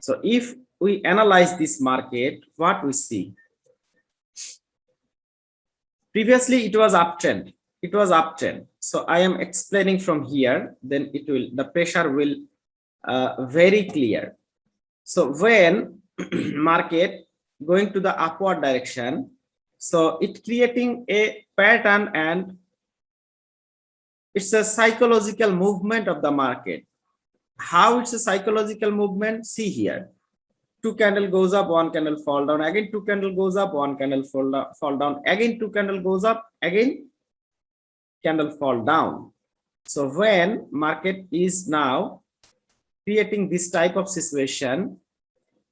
So if we analyze this market, what we see? Previously, it was uptrend. It was uptrend. So I am explaining from here. Then the pressure will very clear. So when market going to the upward direction, so it creating a pattern and it's a psychological movement of the market. How it's a psychological movement? See here. Two candle goes up, one candle fall down, again two candle goes up, one candle fall down, again two candle goes up, again candle fall down. So when market is now creating this type of situation,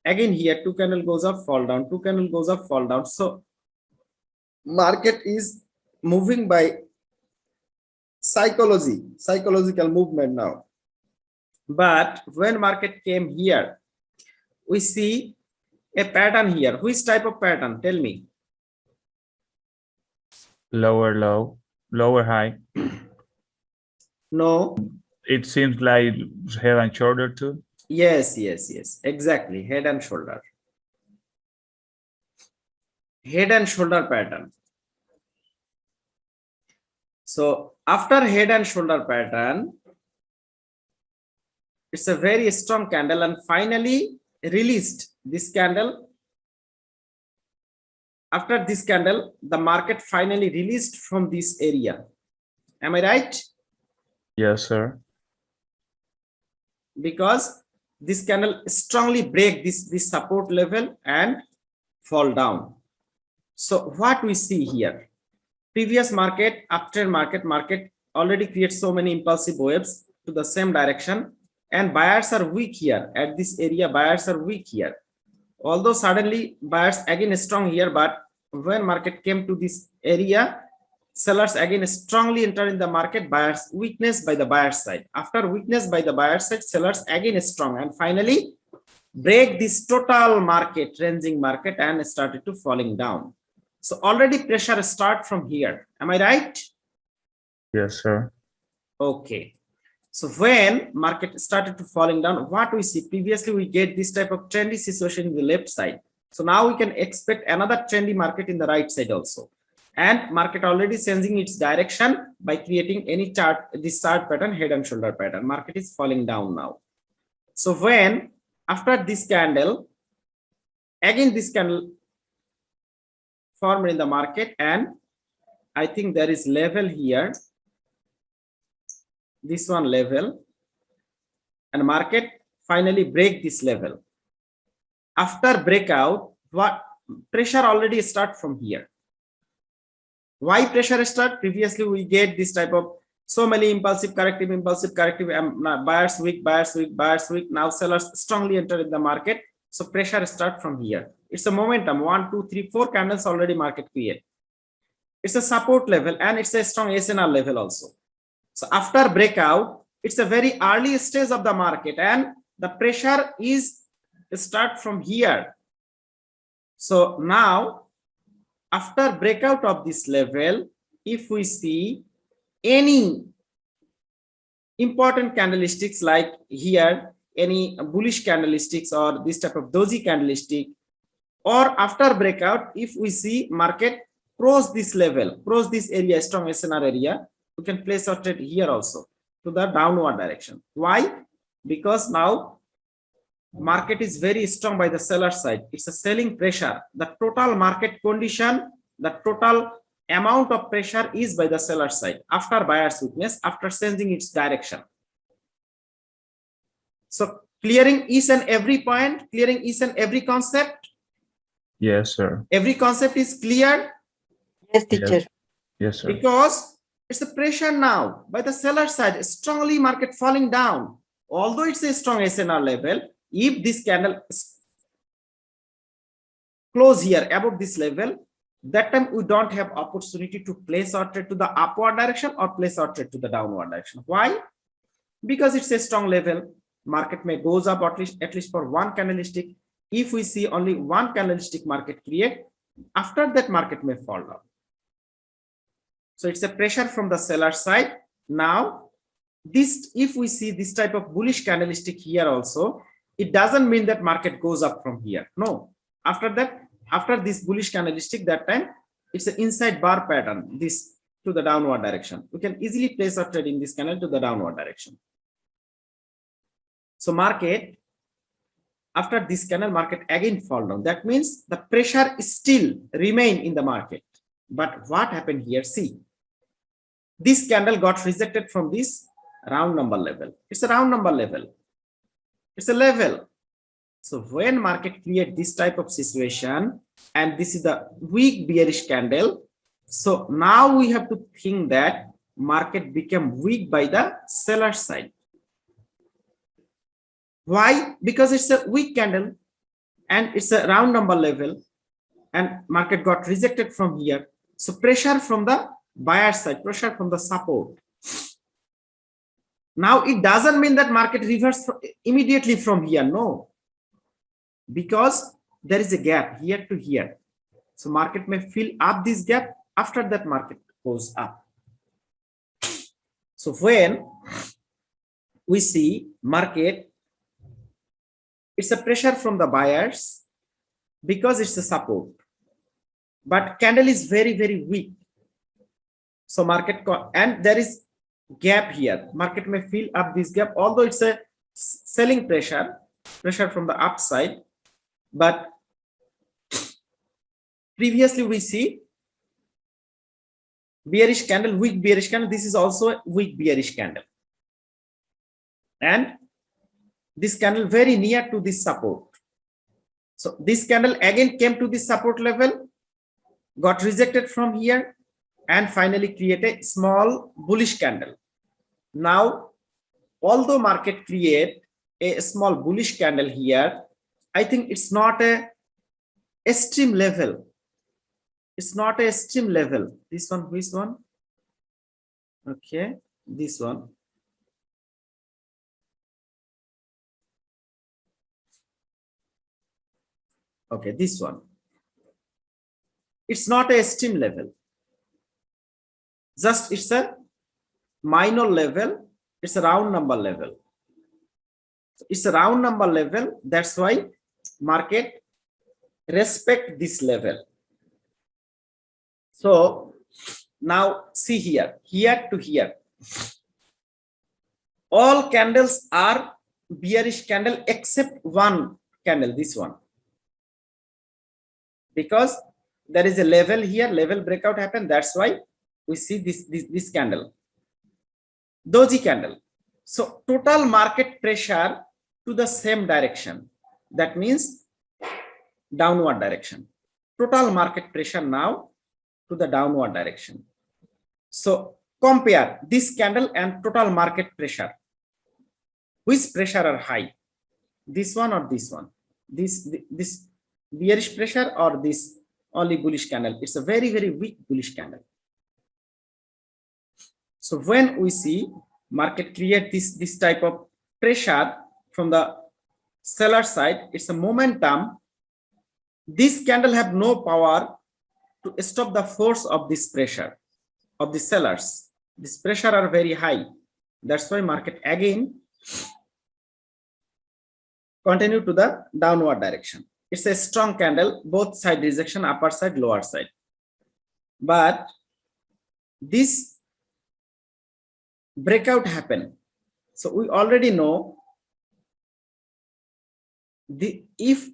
again here two candle goes up, fall down, two candle goes up, fall down. So market is moving by psychological movement now. But when market came here, we see a pattern here. Which type of pattern? Tell me. Lower low, lower high. No. It seems like head and shoulder too. Yes, exactly. Head and shoulder. Head and shoulder pattern. So after head and shoulder pattern, it's a very strong candle and finally released this candle. After this candle, the market finally released from this area. Am I right? Yes, sir. Because this candle strongly break this support level and fall down. So what we see here, previous market, uptrend market already creates so many impulsive waves to the same direction, and buyers are weak here at this area. Buyers are weak here, although suddenly buyers again strong here, but when market came to this area, sellers again strongly enter in the market. Buyers weakness by the buyer side. After weakness by the buyer side, sellers again strong and finally break this total market, ranging market, and started to falling down. So already pressure start from here. Am I right? Yes, sir. Okay. So when market started to falling down, what we see? Previously we get this type of trendy situation in the left side. So now we can expect another trendy market in the right side also. And market already changing its direction by creating any chart, this chart pattern, head and shoulder pattern. Market is falling down now. So when after this candle, again this candle formed in the market, and I think there is level here, this one level, and market finally break this level. After breakout, what pressure already start from here. Why pressure start? Previously we get this type of so many impulsive corrective, buyers weak. Now sellers strongly enter in the market. So pressure start from here. It's a momentum. 1, 2, 3, 4 candles already market create. It's a support level and it's a strong SNR level also. So after breakout, it's a very early stage of the market and the pressure is start from here. So now after breakout of this level, if we see any important candlesticks like here, any bullish candlesticks or this type of doji candlestick, or after breakout, if we see market cross this level, cross this area, strong SNR area, we can place our trade here also to the downward direction. Why? Because now market is very strong by the seller side. It's a selling pressure. The total market condition, the total amount of pressure is by the seller side after buyer's weakness, after changing its direction. So clearing each and every point, clearing each and every concept. Yes, sir. Every concept is clear. Yes, teacher. Yes, sir. Because it's a pressure now by the seller side, strongly market falling down. Although it's a strong SNR level, if this candle close here above this level, that time we don't have opportunity to place our trade to the upward direction or place our trade to the downward direction. Why? Because it's a strong level. Market may goes up at least for one candlestick. If we see only one candlestick market create, after that market may fall down. So it's a pressure from the seller side. Now this, if we see this type of bullish candlestick here also, it doesn't mean that market goes up from here. No, after that, after this bullish candlestick, that time it's an inside bar pattern, this to the downward direction. We can easily place our trade in this candle to the downward direction. So market, after this candle, market again fall down. That means the pressure still remain in the market. But what happened here? See, this candle got rejected from this round number level. It's a round number level. It's a level. So when market create this type of situation, and this is the weak bearish candle, so now we have to think that market became weak by the seller side. Why? Because it's a weak candle and it's a round number level, and market got rejected from here. So pressure from the buyer side, pressure from the support. Now it doesn't mean that market reverses immediately from here. No, because there is a gap here to here. So market may fill up this gap. After that, market goes up. So when we see market, it's a pressure from the buyers because it's a support, but candle is very, very weak. So market, and there is gap here. Market may fill up this gap, although it's a selling pressure from the upside. But previously we see bearish candle, weak bearish candle. This is also a weak bearish candle. And this candle very near to this support. So this candle again came to this support level, got rejected from here, and finally create a small bullish candle. Now, although market create a small bullish candle here, I think it's not a extreme level. It's not a extreme level. This one, which one? Okay, this one. Okay, this one. It's not a extreme level. Just it's a minor level. It's a round number level. It's a round number level. That's why market respect this level. So now see here to here. All candles are bearish candle except one candle, this one. Because there is a level here, level breakout happened. That's why we see this candle, doji candle. So total market pressure to the same direction. That means downward direction. Total market pressure now to the downward direction. So compare this candle and total market pressure. Which pressure are high? This one or this one? This bearish pressure or this only bullish candle? It's a very, very weak bullish candle. So when we see market create this type of pressure from the seller side, it's a momentum. This candle have no power to stop the force of this pressure of the sellers. This pressure are very high. That's why market again continue to the downward direction. It's a strong candle, both side rejection, upper side, lower side. But this breakout happened. So we already know if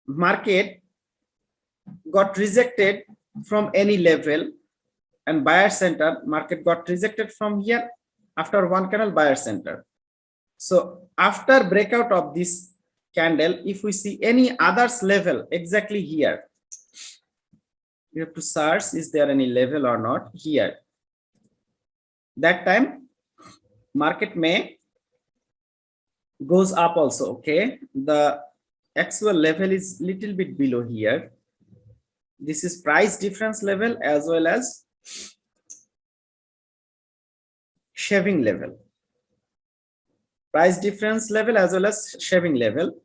market got rejected from any level and buyer center, market got rejected from here after one candle, buyer center. So after breakout of this candle, if we see any others level exactly here, you have to search, is there any level or not here? That time market may goes up also. Okay, the actual level is little bit below here. This is price difference level as well as shaving level. Price difference level as well as shaving level,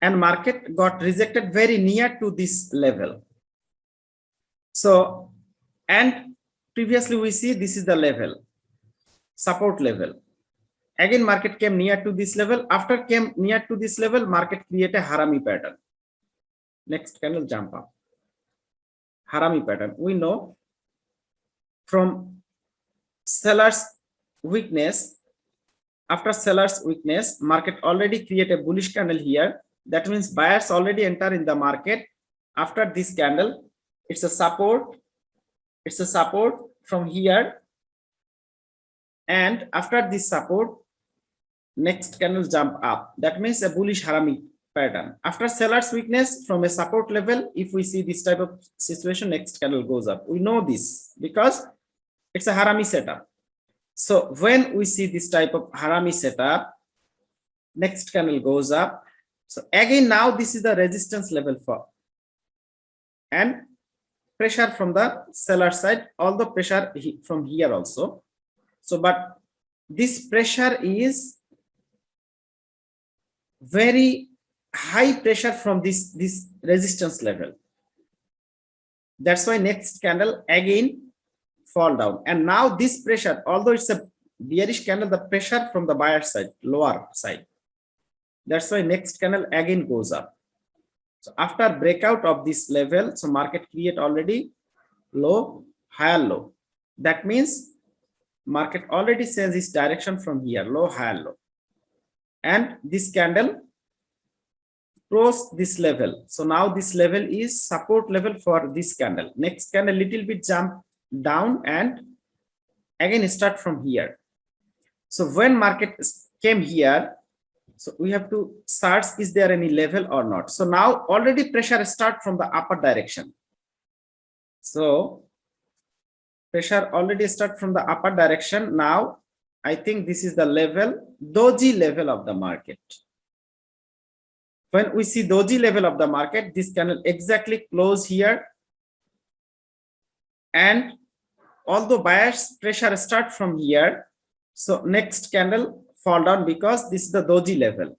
and market got rejected very near to this level. So, and previously we see this is the level, support level. Again, market came near to this level. After came near to this level, market create a harami pattern. Next candle jump up. Harami pattern. We know from seller's weakness, after seller's weakness, market already create a bullish candle here. That means buyers already enter in the market. After this candle, it's a support. It's a support from here. And after this support, next candle jump up. That means a bullish harami pattern. After seller's weakness from a support level, if we see this type of situation, next candle goes up. We know this because it's a harami setup. So when we see this type of harami setup, next candle goes up. So again, now this is the resistance level for and pressure from the seller side, although pressure from here also. So, but this pressure is very high pressure from this resistance level. That's why next candle again fall down. And now this pressure, although it's a bearish candle, the pressure from the buyer side, lower side. That's why next candle again goes up. So after breakout of this level, so market create already low, higher low. That means market already says its direction from here, low, higher low. And this candle crossed this level. So now this level is support level for this candle. Next candle little bit jump down and again start from here. So when market came here, so we have to search, is there any level or not? So now already pressure start from the upper direction. So pressure already start from the upper direction. Now I think this is the level, doji level of the market. When we see doji level of the market, this candle exactly close here. And although buyers pressure start from here, so next candle fall down because this is the doji level.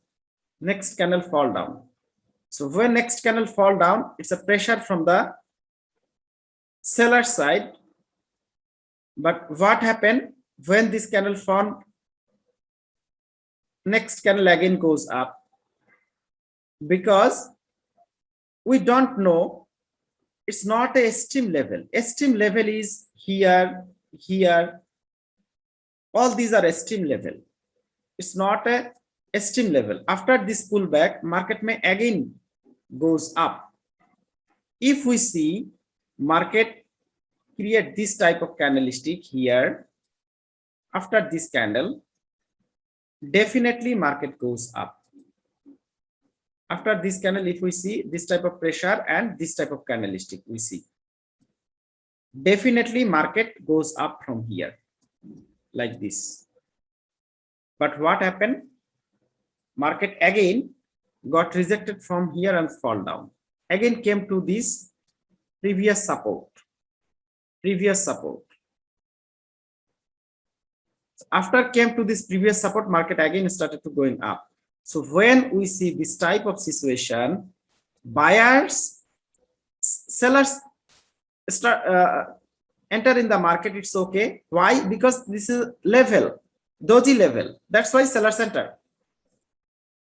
Next candle fall down. So when next candle fall down, it's a pressure from the seller side. But what happened when this candle formed? Next candle again goes up because we don't know. It's not a esteem level. Esteem level is here, here. All these are esteem level. It's not a esteem level. After this pullback, market may again goes up. If we see market create this type of candlestick here, after this candle, definitely market goes up. After this candle, if we see this type of pressure and this type of candlestick, we see definitely market goes up from here like this. But what happened? Market again got rejected from here and fall down. Again came to this previous support. After came to this previous support, market again started to going up. So when we see this type of situation, buyers, sellers start enter in the market, it's okay. Why? Because this is level, doji level. That's why sellers enter.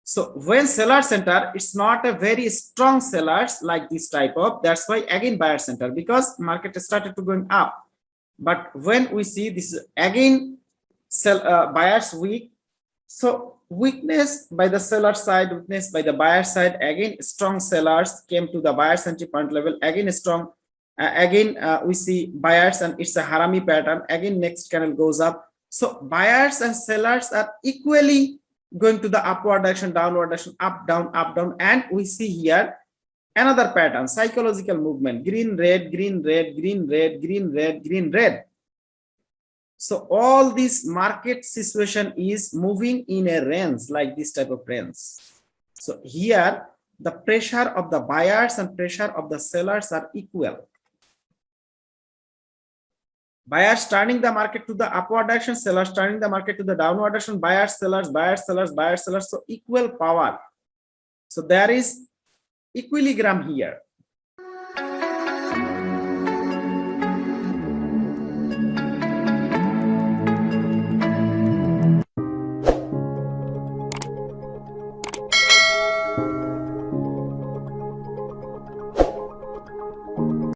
So when sellers enter, it's not a very strong sellers like this type of, that's why again buyers enter because market started to going up. But when we see this again buyers weak, so weakness by the seller side, weakness by the buyer side, again strong sellers came to the buyer's entry point level, again strong, we see buyers and it's a harami pattern, again next candle goes up. So buyers and sellers are equally going to the upward direction, downward direction, up, down, and we see here another pattern, psychological movement, green, red, green, red, green, red, green, red, green, red. So all this market situation is moving in a range like this type of range. So here the pressure of the buyers and pressure of the sellers are equal. Buyers turning the market to the upward direction, sellers turning the market to the downward direction, buyers, sellers, buyers, sellers, buyers, sellers. So equal power. So there is equilibrium here.